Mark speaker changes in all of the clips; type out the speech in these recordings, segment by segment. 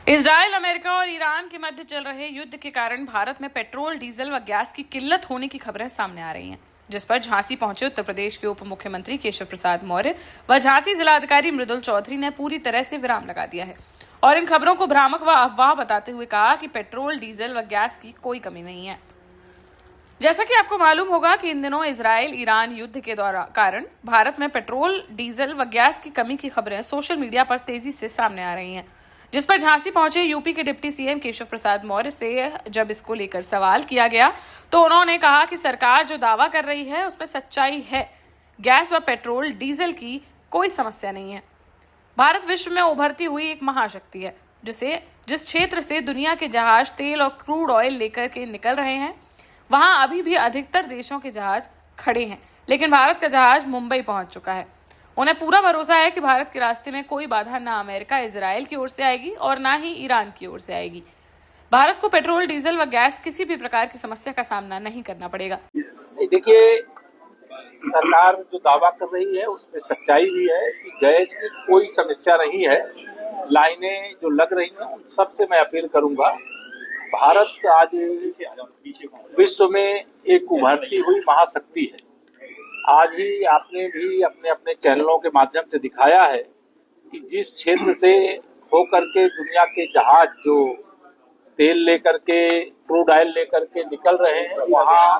Speaker 1: Israel, America और Iran के मध्य चल रहे युद्ध के कारण भारत में पेट्रोल, डीजल व गैस की किल्लत होने की खबरें सामने आ रही हैं, जिस पर झांसी पहुंचे उत्तर प्रदेश के उप मुख्यमंत्री केशव प्रसाद मौर्य व झांसी जिलाधिकारी मृदुल चौधरी ने पूरी तरह से विराम लगा दिया है और इन खबरों को भ्रामक व अफवाह बताते हुए कहा कि पेट्रोल, डीजल व गैस की कोई कमी नहीं है। जैसा कि आपको मालूम होगा कि इन दिनों इजराइल ईरान युद्ध के कारण भारत में पेट्रोल, डीजल व गैस की कमी की खबरें सोशल मीडिया पर तेजी से सामने आ रही हैं, जिस पर झांसी पहुंचे यूपी के डिप्टी सीएम केशव प्रसाद मौर्य से जब इसको लेकर सवाल किया गया तो उन्होंने कहा कि सरकार जो दावा कर रही है उसमें सच्चाई है। गैस व पेट्रोल, डीजल की कोई समस्या नहीं है। भारत विश्व में उभरती हुई एक महाशक्ति है, जिस क्षेत्र से दुनिया के जहाज तेल और क्रूड ऑयल लेकर के निकल रहे हैं वहां अभी भी अधिकतर देशों के जहाज खड़े हैं, लेकिन भारत का जहाज मुंबई पहुंच चुका है। उन्हें पूरा भरोसा है कि भारत के रास्ते में कोई बाधा ना अमेरिका, इजराइल की ओर से आएगी और ना ही ईरान की ओर से आएगी। भारत को पेट्रोल, डीजल व गैस किसी भी प्रकार की समस्या का सामना नहीं करना पड़ेगा।
Speaker 2: देखिए, सरकार जो दावा कर रही है उसमें सच्चाई भी है कि गैस की कोई समस्या नहीं है। लाइनें जो लग रही हैं उन सबसे मैं अपील करूंगा। भारत आज विश्व में एक उभरती हुई महाशक्ति है। आज ही आपने भी अपने अपने चैनलों के माध्यम से दिखाया है कि जिस क्षेत्र से होकर के दुनिया के जहाज जो तेल लेकर के, क्रूड ऑयल लेकर के निकल रहे हैं, वहाँ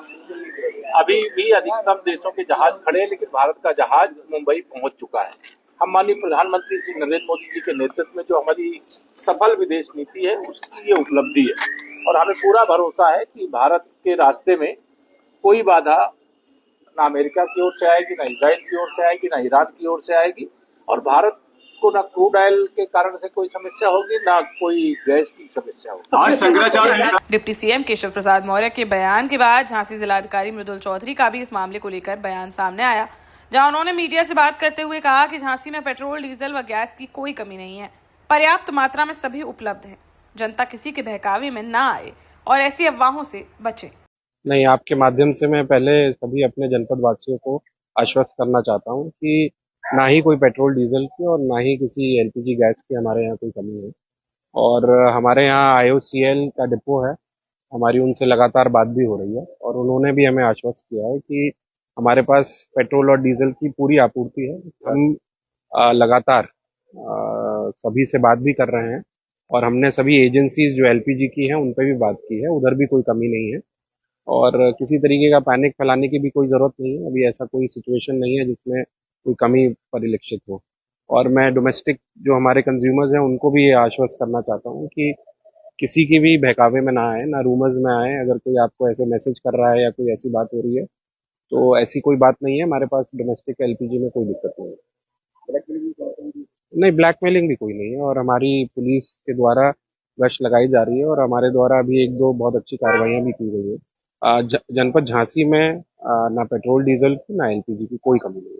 Speaker 2: अभी भी अधिकतम देशों के जहाज खड़े हैं, लेकिन भारत का जहाज मुंबई पहुंच चुका है। हम माननीय प्रधानमंत्री श्री नरेंद्र मोदी जी के नेतृत्व में जो हमारी सफल विदेश नीति है उसकी ये उपलब्धि है और हमें पूरा भरोसा है कि भारत के रास्ते में कोई बाधा ना अमेरिका की ओर से आएगी, ना इजराइल की ओर से आएगी, ना ईरान की ओर से आएगी और भारत को ना क्रूड ऑयल के कारण से कोई समस्या होगी, ना कोई गैस की समस्या होगी।
Speaker 3: आज शंकराचार्य
Speaker 1: डिप्टी सीएम केशव प्रसाद मौर्य के बयान के बाद झांसी जिलाधिकारी मृदुल चौधरी का भी इस मामले को लेकर बयान सामने आया, जहां उन्होंने मीडिया से बात करते हुए कहा कि झांसी में पेट्रोल, डीजल व गैस की कोई कमी नहीं है। पर्याप्त मात्रा में सभी उपलब्ध है। जनता किसी के बहकावे में ना आए और ऐसी अफवाहों से बचे।
Speaker 4: नहीं, आपके माध्यम से मैं पहले सभी अपने जनपद वासियों को आश्वस्त करना चाहता हूं कि ना ही कोई पेट्रोल डीजल की और ना ही किसी एलपीजी गैस की हमारे यहाँ कोई कमी है। और हमारे यहाँ IOCL का डिपो है, हमारी उनसे लगातार बात भी हो रही है और उन्होंने भी हमें आश्वस्त किया है कि हमारे पास पेट्रोल और डीजल की पूरी आपूर्ति है। हम लगातार सभी से बात भी कर रहे हैं और हमने सभी एजेंसीज जो एलपीजी की हैं उन पर भी बात की है, उधर भी कोई कमी नहीं है और किसी तरीके का पैनिक फैलाने की भी कोई जरूरत नहीं है। अभी ऐसा कोई सिचुएशन नहीं है जिसमें कोई कमी परिलक्षित हो। और मैं डोमेस्टिक जो हमारे कंज्यूमर्स हैं उनको भी ये आश्वस्त करना चाहता हूँ कि किसी की भी बहकावे में ना आए, ना रूमर्स में आए। अगर कोई आपको ऐसे मैसेज कर रहा है या कोई ऐसी बात हो रही है तो ऐसी कोई बात नहीं है। हमारे पास डोमेस्टिक एलपीजी में कोई दिक्कत नहीं है। नहीं, ब्लैकमेलिंग भी कोई नहीं है और हमारी पुलिस के द्वारा गश्त लगाई जा रही है और हमारे द्वारा अभी 1-2 बहुत अच्छी कार्रवाइयां भी की गई है। जनपद झांसी में ना पेट्रोल डीजल की ना एलपीजी की कोई कमी नहीं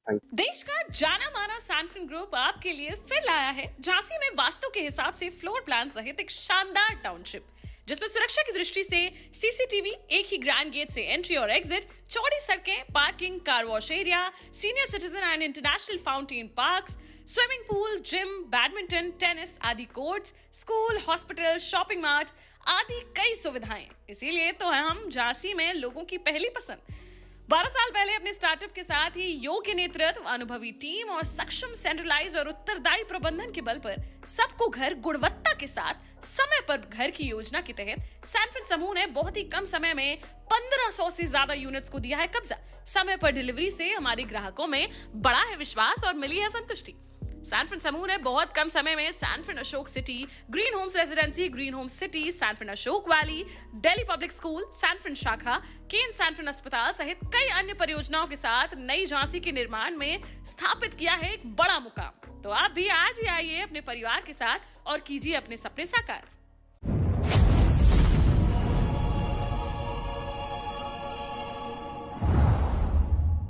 Speaker 4: है।
Speaker 5: देश का जाना माना सैनफिन ग्रुप आपके लिए फिर लाया है झांसी में वास्तु के हिसाब से फ्लोर प्लान सहित एक शानदार टाउनशिप, जिसमें सुरक्षा की दृष्टि से सीसीटीवी, एक ही ग्रैंड गेट से एंट्री और एग्जिट, चौड़ी सड़कें, parking, car wash area, senior citizen and international fountain parks, swimming pool, gym, badminton, tennis आदि courts, school, hospital, shopping mart आदि कई सुविधाएं। इसीलिए तो हम झांसी में लोगों की पहली पसंद। 12 साल पहले अपने स्टार्टअप के साथ ही योग्य नेतृत्व, अनुभवी टीम और सक्षम सेंट्रलाइज और उत्तरदायी प्रबंधन के बल पर सबको घर गुणवत्ता के साथ समय पर घर की योजना के तहत सैनफिन समूह ने बहुत ही कम समय में 1500 से ज्यादा यूनिट्स को दिया है कब्जा। समय पर डिलीवरी से हमारे ग्राहकों में बढ़ा है विश्वास और मिली है संतुष्टि। सैनफिन समूह ने बहुत कम समय में Sanfin Ashok city, green homes residency, green homes city, Sanfin Ashok valley, Delhi public school, Sanfin शाखा, केन सैनफिन अस्पताल सहित कई अन्य परियोजनाओं के साथ नई झांसी के निर्माण में स्थापित किया है एक बड़ा मुकाम। तो आप भी आज ही आइए अपने परिवार के साथ और कीजिए अपने सपने साकार।